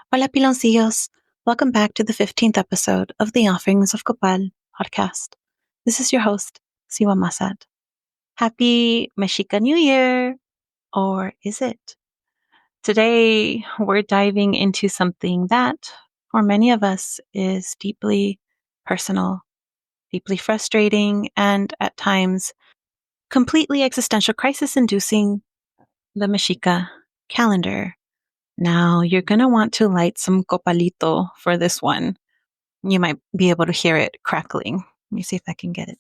Hola, piloncillos. Welcome back to the 15th episode of the Offerings of Copal podcast. This is your host, Cihua Mazatl. Happy Mexica New Year! Or is it? Today, we're diving into something that, for many of us, is deeply personal, deeply frustrating, and at times completely existential crisis inducing the Mexica calendar. Now, you're going to want to light some copalito for this one. You might be able to hear it crackling. Let me see if I can get it.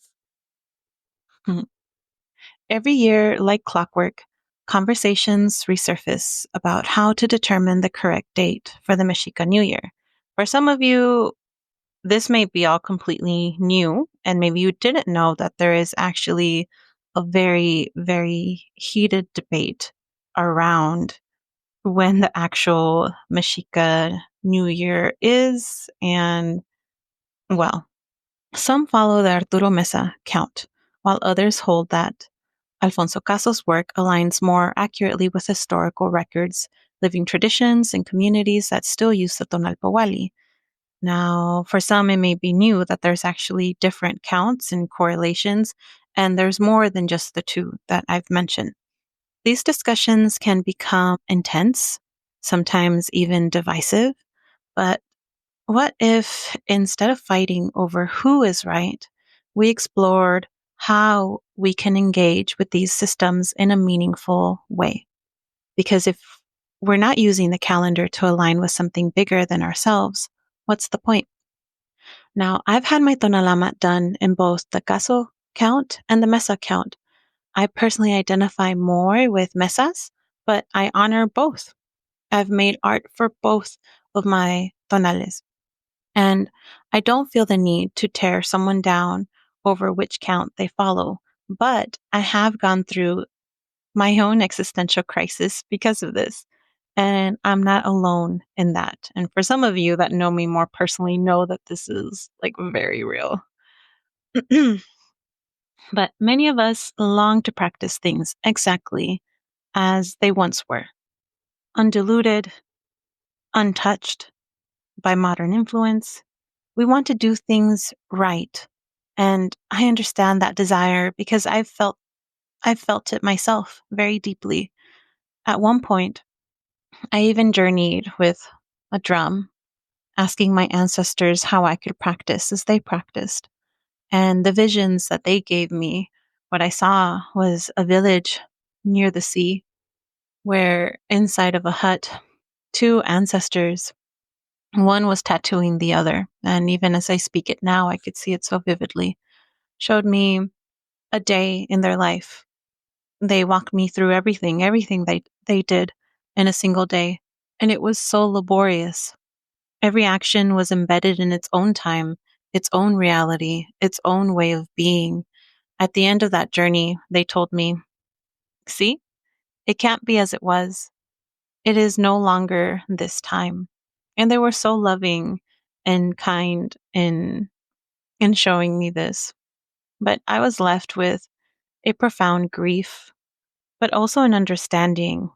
Mhm. Every year, like clockwork, conversations resurface about how to determine the correct date for the Mexica New Year. For some of you, this may be all completely new, and maybe you didn't know that there is actually a very, very heated debate around when the actual Mexica New Year is. And, well, some follow the Arturo Meza count, while others hold that Alfonso Caso's work aligns more accurately with historical records, living traditions, and communities that still use the tonal powali. Now, for some, it may be new that there's actually different counts and correlations, and there's more than just the two that I've mentioned. These discussions can become intense, sometimes even divisive, but what if instead of fighting over who is right, we explored how we can engage with these systems in a meaningful way? Because if we're not using the calendar to align with something bigger than ourselves, what's the point? Now, I've had my tonalama done in both the Caso count and the Mesa count. I personally identify more with Mesas, but I honor both. I've made art for both of my tonales. And I don't feel the need to tear someone down over which count they follow. But I have gone through my own existential crisis because of this. And I'm not alone in that. And for some of you that know me more personally, know that this is like very real. But many of us long to practice things exactly as they once were, undiluted, untouched by modern influence. We want to do things right. And I understand that desire because I've felt it myself very deeply. At one point, I even journeyed with a drum, asking my ancestors how I could practice as they practiced. And the visions that they gave me, what I saw was a village near the sea where inside of a hut, two ancestors, one was tattooing the other. And even as I speak it now, I could see it so vividly. Showed me a day in their life. They walked me through everything they did in a single day. And it was so laborious. Every action was embedded in its own time, its own reality, its own way of being. At the end of that journey, they told me, see, it can't be as it was. It is no longer this time. And they were so loving and kind in showing me this. But I was left with a profound grief, but also an understanding.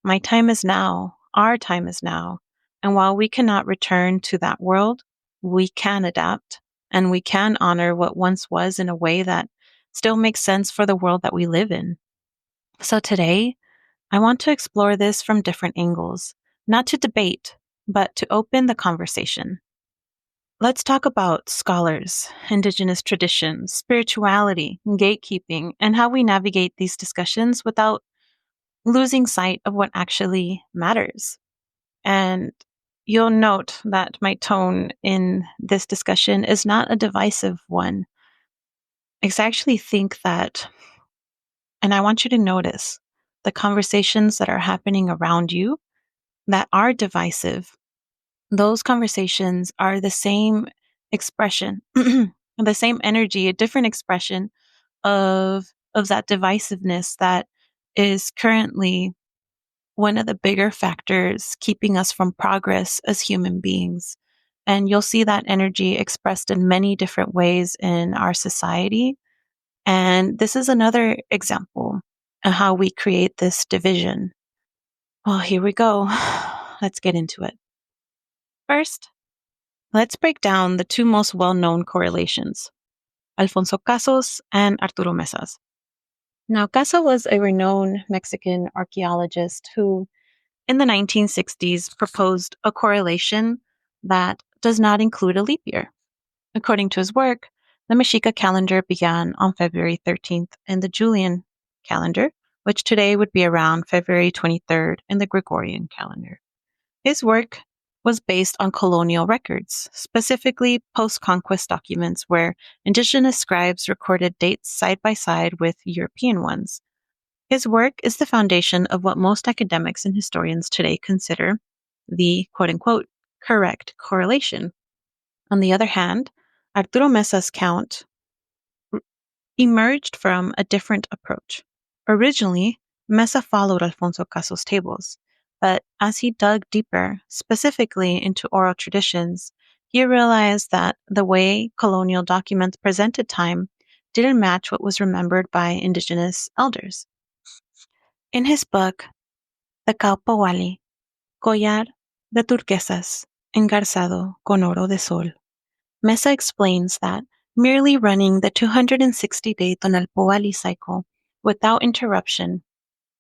My time is now. Our time is now. And while we cannot return to that world, we can adapt and we can honor what once was in a way that still makes sense for the world that we live in. So today, I want to explore this from different angles, not to debate, but to open the conversation. Let's talk about scholars, indigenous traditions, spirituality, gatekeeping, and how we navigate these discussions without losing sight of what actually matters. And you'll note that my tone in this discussion is not a divisive one. I actually think that, and I want you to notice the conversations that are happening around you that are divisive. Those conversations are the same expression, the same energy, a different expression of that divisiveness that is currently one of the bigger factors keeping us from progress as human beings. And you'll see that energy expressed in many different ways in our society. And this is another example of how we create this division. Well, here we go. Let's get into it. First, let's break down the two most well-known correlations, Alfonso Caso's and Arturo Meza's. Now, Caso was a renowned Mexican archaeologist who, in the 1960s, proposed a correlation that does not include a leap year. According to his work, the Mexica calendar began on February 13th in the Julian calendar, which today would be around February 23rd in the Gregorian calendar. His work was based on colonial records, specifically post-conquest documents where indigenous scribes recorded dates side by side with European ones. His work is the foundation of what most academics and historians today consider the quote-unquote correct correlation. On the other hand, Arturo Meza's count emerged from a different approach. Originally, Meza followed Alfonso Caso's tables, but as he dug deeper, specifically into oral traditions, he realized that the way colonial documents presented time didn't match what was remembered by indigenous elders. In his book, The Caupohualli, Collar de Turquesas, Engarzado con Oro de Sol, Meza explains that merely running the 260-day Tonalpohualli cycle without interruption,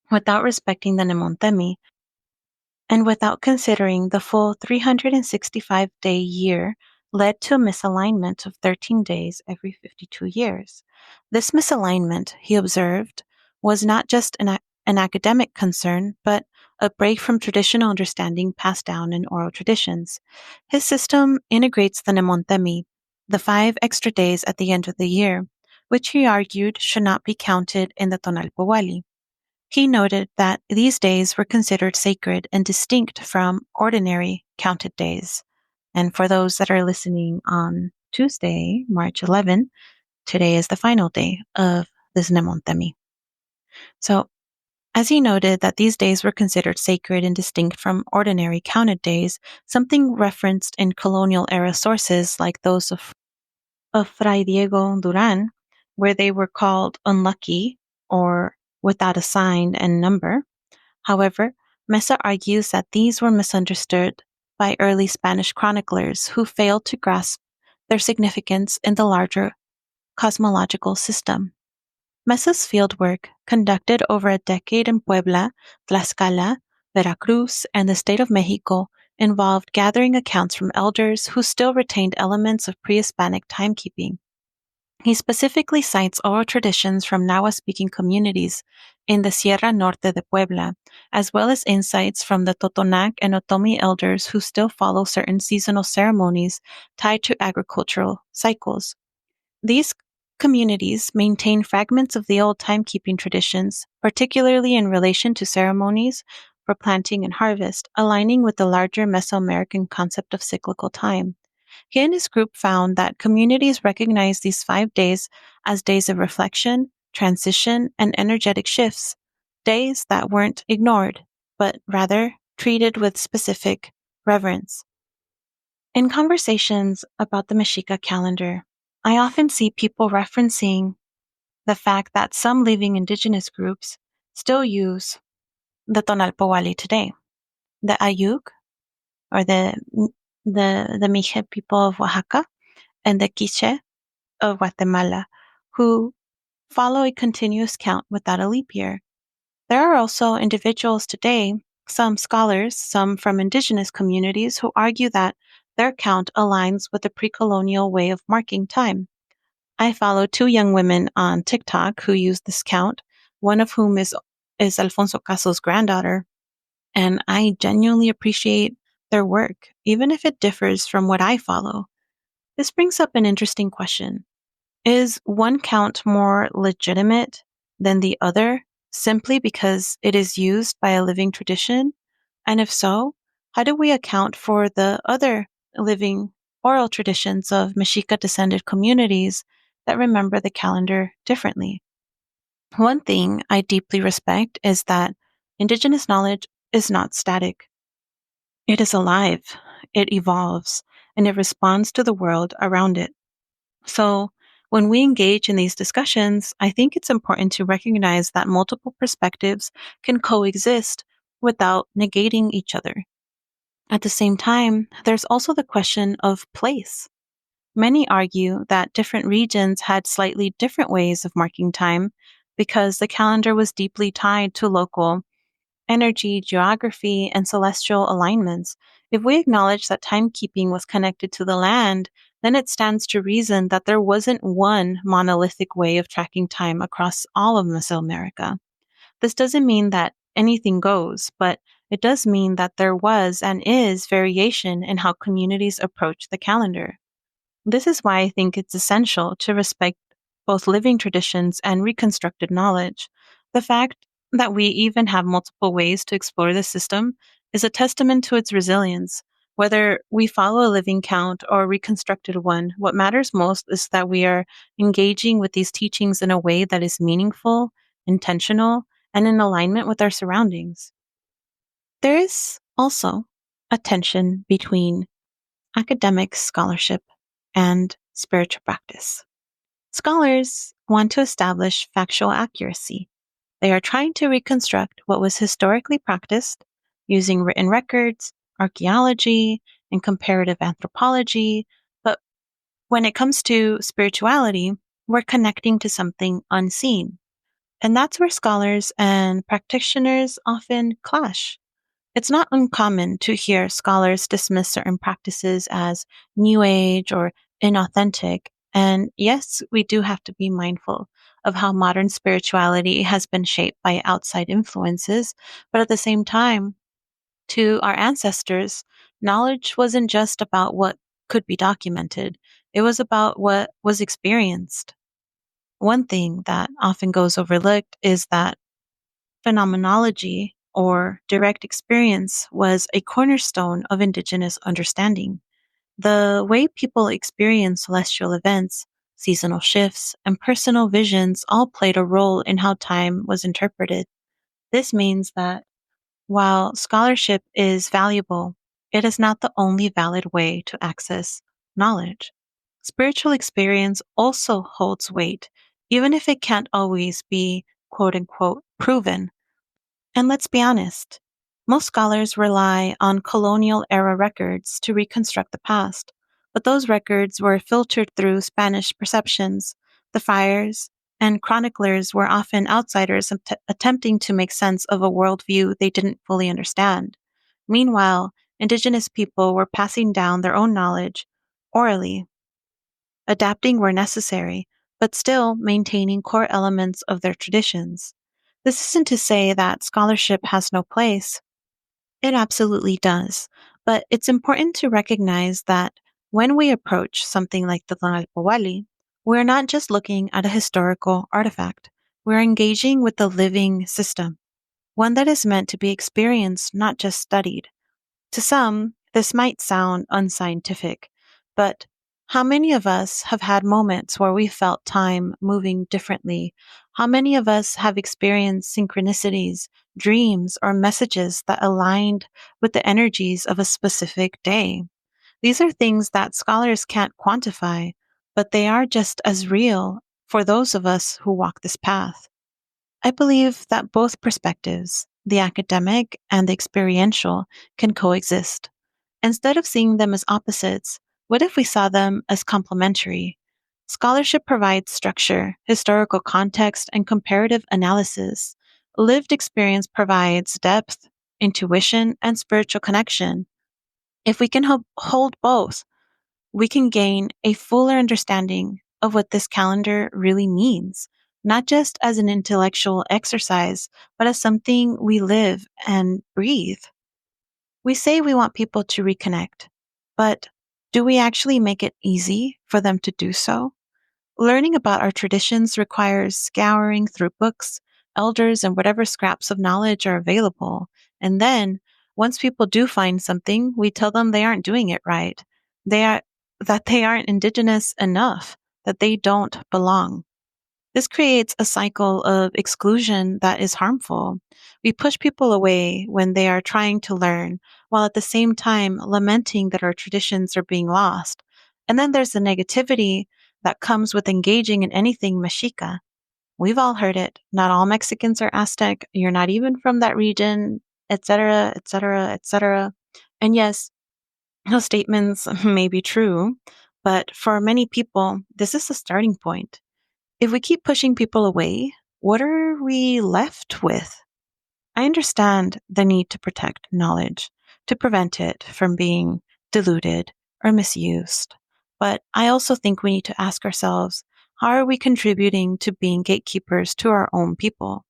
without respecting the Nemontemi, and without considering the full 365-day year led to a misalignment of 13 days every 52 years. This misalignment, he observed, was not just an academic concern, but a break from traditional understanding passed down in oral traditions. His system integrates the Nemontemi, the 5 extra days at the end of the year, which he argued should not be counted in the Tonalpohualli. He noted that these days were considered sacred and distinct from ordinary counted days. And for those that are listening on Tuesday, March 11, today is the final day of this Nemontemi. So, as he noted that these days were considered sacred and distinct from ordinary counted days, something referenced in colonial era sources like those of Fray Diego Duran, where they were called unlucky or without a sign and number. However, Meza argues that these were misunderstood by early Spanish chroniclers who failed to grasp their significance in the larger cosmological system. Meza's fieldwork, conducted over a decade in Puebla, Tlaxcala, Veracruz, and the state of Mexico, involved gathering accounts from elders who still retained elements of pre-Hispanic timekeeping. He specifically cites oral traditions from Nahua-speaking communities in the Sierra Norte de Puebla, as well as insights from the Totonac and Otomi elders who still follow certain seasonal ceremonies tied to agricultural cycles. These communities maintain fragments of the old timekeeping traditions, particularly in relation to ceremonies for planting and harvest, aligning with the larger Mesoamerican concept of cyclical time. He and his group found that communities recognize these 5 days as days of reflection, transition, and energetic shifts, days that weren't ignored, but rather treated with specific reverence. In conversations about the Mexica calendar, I often see people referencing the fact that some living indigenous groups still use the Tonalpohualli today. The Ayuk, or the Mije people of Oaxaca, and the Quiche of Guatemala, who follow a continuous count without a leap year. There are also individuals today, some scholars, some from indigenous communities, who argue that their count aligns with the pre-colonial way of marking time. I follow 2 young women on TikTok who use this count, one of whom is Alfonso Caso's granddaughter, and I genuinely appreciate their work, even if it differs from what I follow. This brings up an interesting question. Is one count more legitimate than the other simply because it is used by a living tradition? And if so, how do we account for the other living oral traditions of Mexica-descended communities that remember the calendar differently? One thing I deeply respect is that indigenous knowledge is not static. It is alive, it evolves, and it responds to the world around it. So, when we engage in these discussions, I think it's important to recognize that multiple perspectives can coexist without negating each other. At the same time, there's also the question of place. Many argue that different regions had slightly different ways of marking time because the calendar was deeply tied to local energy, geography, and celestial alignments. If we acknowledge that timekeeping was connected to the land, then it stands to reason that there wasn't one monolithic way of tracking time across all of Mesoamerica. This doesn't mean that anything goes, but it does mean that there was and is variation in how communities approach the calendar. This is why I think it's essential to respect both living traditions and reconstructed knowledge. The fact that we even have multiple ways to explore the system is a testament to its resilience. Whether we follow a living count or a reconstructed one, what matters most is that we are engaging with these teachings in a way that is meaningful, intentional, and in alignment with our surroundings. There is also a tension between academic scholarship and spiritual practice. Scholars want to establish factual accuracy. They are trying to reconstruct what was historically practiced using written records, archaeology, and comparative anthropology. But when it comes to spirituality, we're connecting to something unseen. And that's where scholars and practitioners often clash. It's not uncommon to hear scholars dismiss certain practices as New Age or inauthentic. And yes, we do have to be mindful of how modern spirituality has been shaped by outside influences. But at the same time, to our ancestors, knowledge wasn't just about what could be documented, it was about what was experienced. One thing that often goes overlooked is that phenomenology, or direct experience, was a cornerstone of indigenous understanding. The way people experience celestial events, seasonal shifts, and personal visions all played a role in how time was interpreted. This means that while scholarship is valuable, it is not the only valid way to access knowledge. Spiritual experience also holds weight, even if it can't always be quote unquote proven. And let's be honest, most scholars rely on colonial era records to reconstruct the past, but those records were filtered through Spanish perceptions. The friars and chroniclers were often outsiders attempting to make sense of a worldview they didn't fully understand. Meanwhile, indigenous people were passing down their own knowledge orally, adapting where necessary, but still maintaining core elements of their traditions. This isn't to say that scholarship has no place. It absolutely does. But it's important to recognize that when we approach something like the Tonalpowali, we're not just looking at a historical artifact. We're engaging with the living system, one that is meant to be experienced, not just studied. To some, this might sound unscientific, but how many of us have had moments where we felt time moving differently? How many of us have experienced synchronicities, dreams, or messages that aligned with the energies of a specific day? These are things that scholars can't quantify, but they are just as real for those of us who walk this path. I believe that both perspectives, the academic and the experiential, can coexist. Instead of seeing them as opposites, what if we saw them as complementary? Scholarship provides structure, historical context, and comparative analysis. Lived experience provides depth, intuition, and spiritual connection. If we can hold both, we can gain a fuller understanding of what this calendar really means, not just as an intellectual exercise, but as something we live and breathe. We say we want people to reconnect, but do we actually make it easy for them to do so? Learning about our traditions requires scouring through books, elders, and whatever scraps of knowledge are available. And then, once people do find something, we tell them they aren't doing it right. That they aren't indigenous enough, that they don't belong. This creates a cycle of exclusion that is harmful. We push people away when they are trying to learn, while at the same time lamenting that our traditions are being lost. And then there's the negativity that comes with engaging in anything Mexica. We've all heard it. Not all Mexicans are Aztec. You're not even from that region, etc., etc., etc. And yes, those statements may be true, but for many people, this is the starting point. If we keep pushing people away, what are we left with? I understand the need to protect knowledge, to prevent it from being diluted or misused. But I also think we need to ask ourselves, how are we contributing to being gatekeepers to our own people?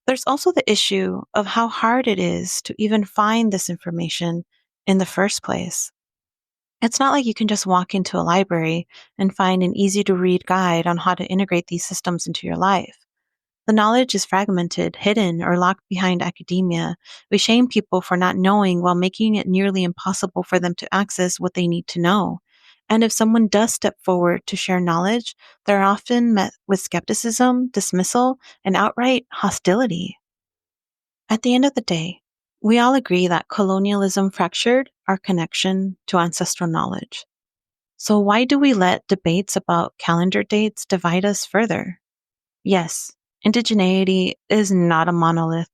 There's also the issue of how hard it is to even find this information in the first place. It's not like you can just walk into a library and find an easy to read guide on how to integrate these systems into your life. The knowledge is fragmented, hidden, or locked behind academia. We shame people for not knowing while making it nearly impossible for them to access what they need to know. And if someone does step forward to share knowledge, they're often met with skepticism, dismissal, and outright hostility. At the end of the day, we all agree that colonialism fractured our connection to ancestral knowledge. So why do we let debates about calendar dates divide us further? Yes, indigeneity is not a monolith,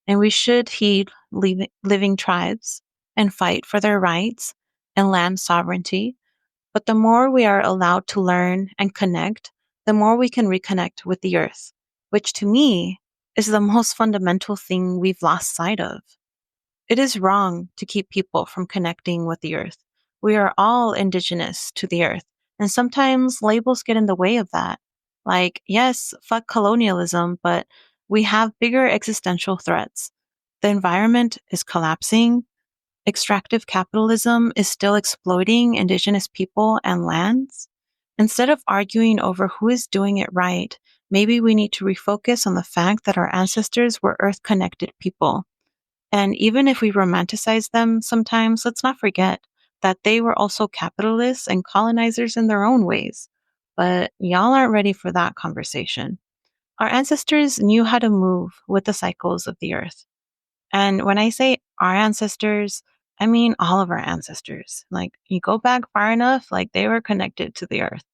and we should heed living tribes and fight for their rights and land sovereignty. But the more we are allowed to learn and connect, the more we can reconnect with the earth, which to me is the most fundamental thing we've lost sight of. It is wrong to keep people from connecting with the earth. We are all indigenous to the earth, and sometimes labels get in the way of that. Like, yes, fuck colonialism, but we have bigger existential threats. The environment is collapsing. Extractive capitalism is still exploiting indigenous people and lands. Instead of arguing over who is doing it right, maybe we need to refocus on the fact that our ancestors were earth connected people. And even if we romanticize them sometimes, let's not forget that they were also capitalists and colonizers in their own ways. But y'all aren't ready for that conversation. Our ancestors knew how to move with the cycles of the earth. And when I say our ancestors, I mean all of our ancestors. Like, you go back far enough, like they were connected to the earth.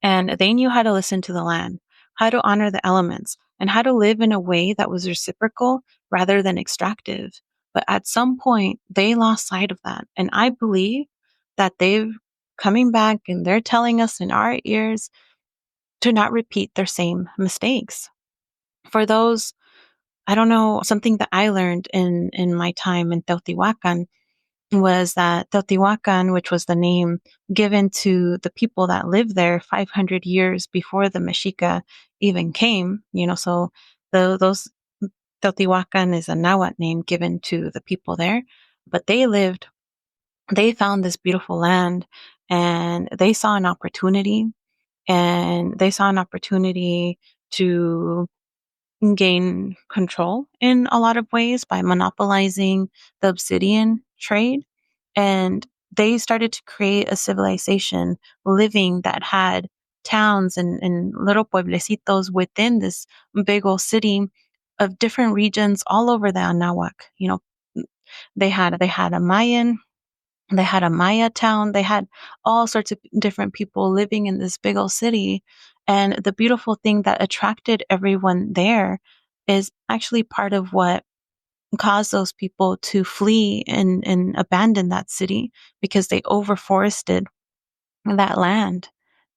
And they knew how to listen to the land, how to honor the elements, and how to live in a way that was reciprocal rather than extractive. But at some point, they lost sight of that. And I believe that they're coming back and they're telling us in our ears to not repeat their same mistakes. For those, I don't know, something that I learned in my time in Teotihuacan was that Teotihuacan, which was the name given to the people that lived there 500 years before the Mexica even came, so those Teotihuacan is a Nahuatl name given to the people there, but they found this beautiful land and they saw an opportunity to gain control in a lot of ways by monopolizing the obsidian trade. And they started to create a civilization living that had towns and little pueblecitos within this big old city of different regions all over the Anahuac. They had a Mayan, they had a Maya town. They had all sorts of different people living in this big old city. And the beautiful thing that attracted everyone there is actually part of what caused those people to flee and abandon that city because they overforested that land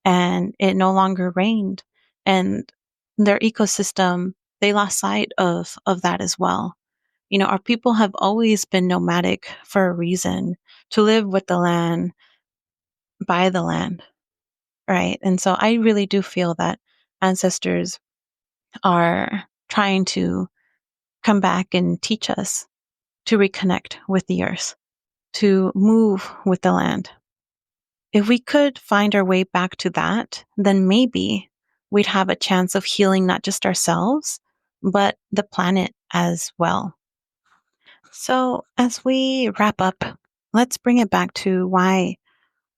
and it no longer rained. And their ecosystem, they lost sight of that as well. Our people have always been nomadic for a reason, to live with the land, by the land, right? And so I really do feel that ancestors are trying to come back and teach us to reconnect with the earth, to move with the land. If we could find our way back to that, then maybe we'd have a chance of healing not just ourselves, but the planet as well. So, as we wrap up, let's bring it back to why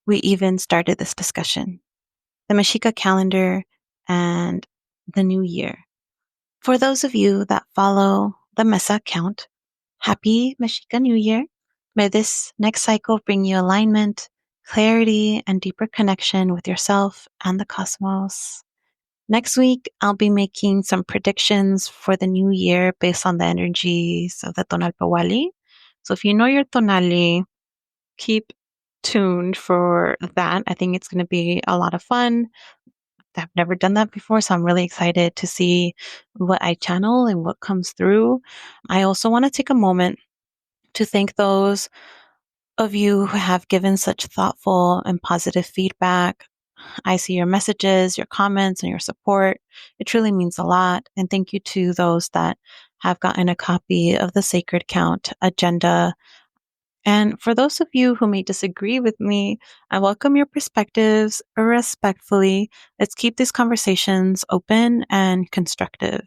we even started this discussion: the Mexica calendar and the new year. For those of you that follow the Meza account, happy Mexica New Year. May this next cycle bring you alignment, clarity, and deeper connection with yourself and the cosmos. Next week, I'll be making some predictions for the new year based on the energies of the Tonalpawali. So if you know your tonali, keep tuned for that. I think it's going to be a lot of fun. I've never done that before, so I'm really excited to see what I channel and what comes through. I also want to take a moment to thank those of you who have given such thoughtful and positive feedback. I see your messages, your comments, and your support. It truly means a lot. And thank you to those that have gotten a copy of the Sacred Count Agenda. And for those of you who may disagree with me, I welcome your perspectives respectfully. Let's keep these conversations open and constructive.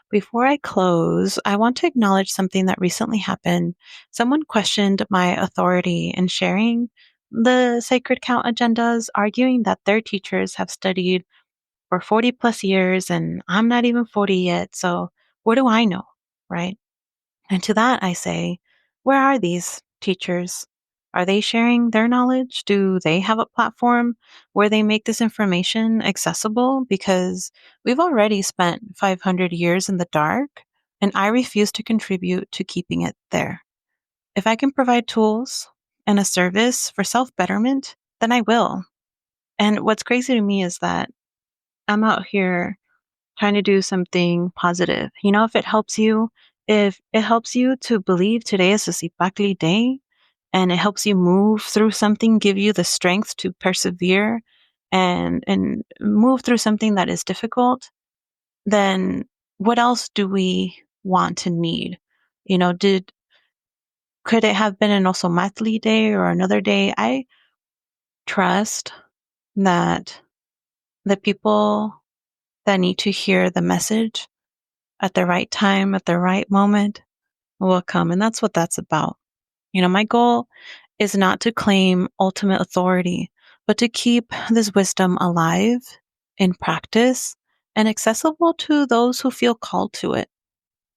Before I close, I want to acknowledge something that recently happened. Someone questioned my authority in sharing the Sacred Count agendas, arguing that their teachers have studied for 40 plus years and I'm not even 40 yet. So what do I know? Right. And to that, I say, where are these teachers? Are they sharing their knowledge? Do they have a platform where they make this information accessible? Because we've already spent 500 years in the dark, and I refuse to contribute to keeping it there. If I can provide tools and a service for self betterment, then I will. And what's crazy to me is that I'm out here trying to do something positive. If it helps you to believe today is a Sipakli day and it helps you move through something, give you the strength to persevere and move through something that is difficult, then what else do we want and need? Did could it have been an Osomatli day or another day? I trust that the people that need to hear the message at the right time, at the right moment, will come. And that's what that's about. My goal is not to claim ultimate authority, but to keep this wisdom alive in practice and accessible to those who feel called to it.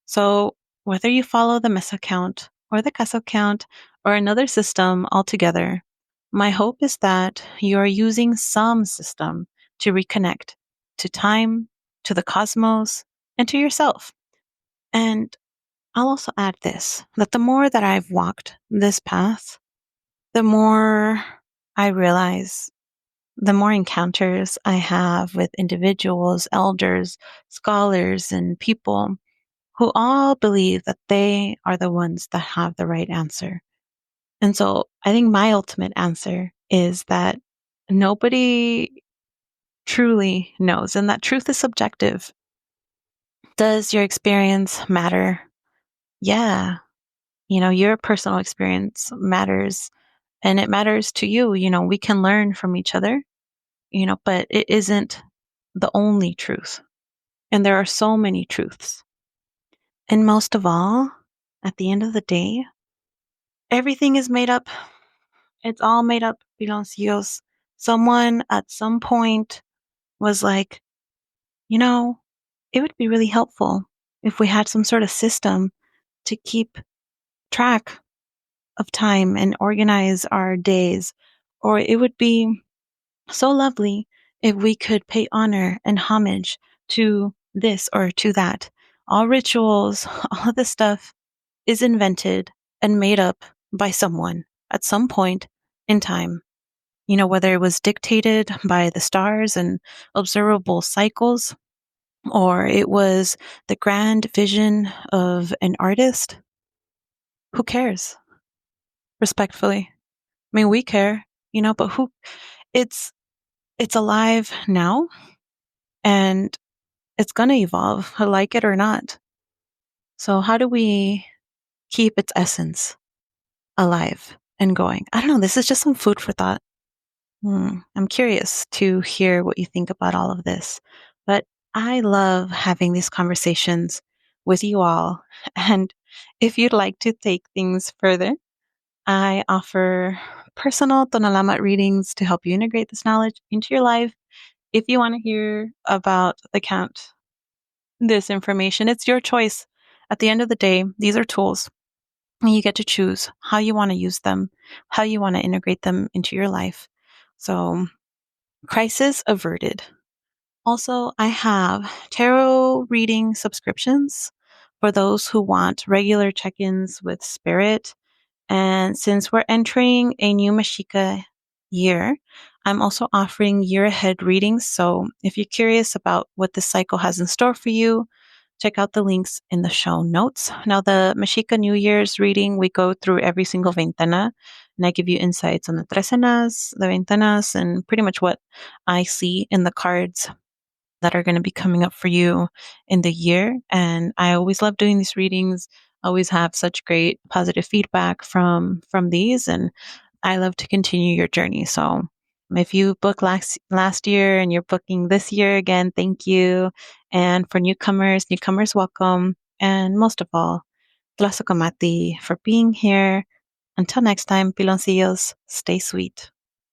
So, whether you follow the Meza count or the Caso count or another system altogether, my hope is that you are using some system to reconnect to time, to the cosmos, and to yourself. And I'll also add this, that the more that I've walked this path, the more I realize, the more encounters I have with individuals, elders, scholars, and people who all believe that they are the ones that have the right answer. And so I think my ultimate answer is that nobody truly knows, and that truth is subjective. Does your experience matter? Yeah. Your personal experience matters and it matters to you. We can learn from each other, but it isn't the only truth. And there are so many truths. And most of all, at the end of the day, everything is made up. It's all made up, Piloncillos. Someone at some point was like, you know, it would be really helpful if we had some sort of system to keep track of time and organize our days. Or it would be so lovely if we could pay honor and homage to this or to that. All rituals, all of this stuff is invented and made up by someone at some point in time. Whether it was dictated by the stars and observable cycles, or it was the grand vision of an artist, who cares? Respectfully. I mean, we care, but it's it's alive now and it's going to evolve, like it or not. So how do we keep its essence alive and going? I don't know. This is just some food for thought. I'm curious to hear what you think about all of this. But I love having these conversations with you all. And if you'd like to take things further, I offer personal Tonalamat readings to help you integrate this knowledge into your life. If you want to hear about the count, this information, it's your choice. At the end of the day, these are tools. And you get to choose how you want to use them, how you want to integrate them into your life. So, crisis averted. Also, I have tarot reading subscriptions for those who want regular check ins with spirit And since we're entering a new Mexica year, I'm also offering year ahead readings. So if you're curious about what this cycle has in store for you, check out the links in the show notes. Now, the Mexica New Year's reading, we go through every single ventana, and I give you insights on the trecenas, the ventanas, and pretty much what I see in the cards that are going to be coming up for you in the year. And I always love doing these readings. Always have such great positive feedback from these, and I love to continue your journey. So if you booked last year and you're booking this year again, thank you. And for newcomers welcome. And most of all, Tlasokamati for being here. Until next time, piloncillos, stay sweet.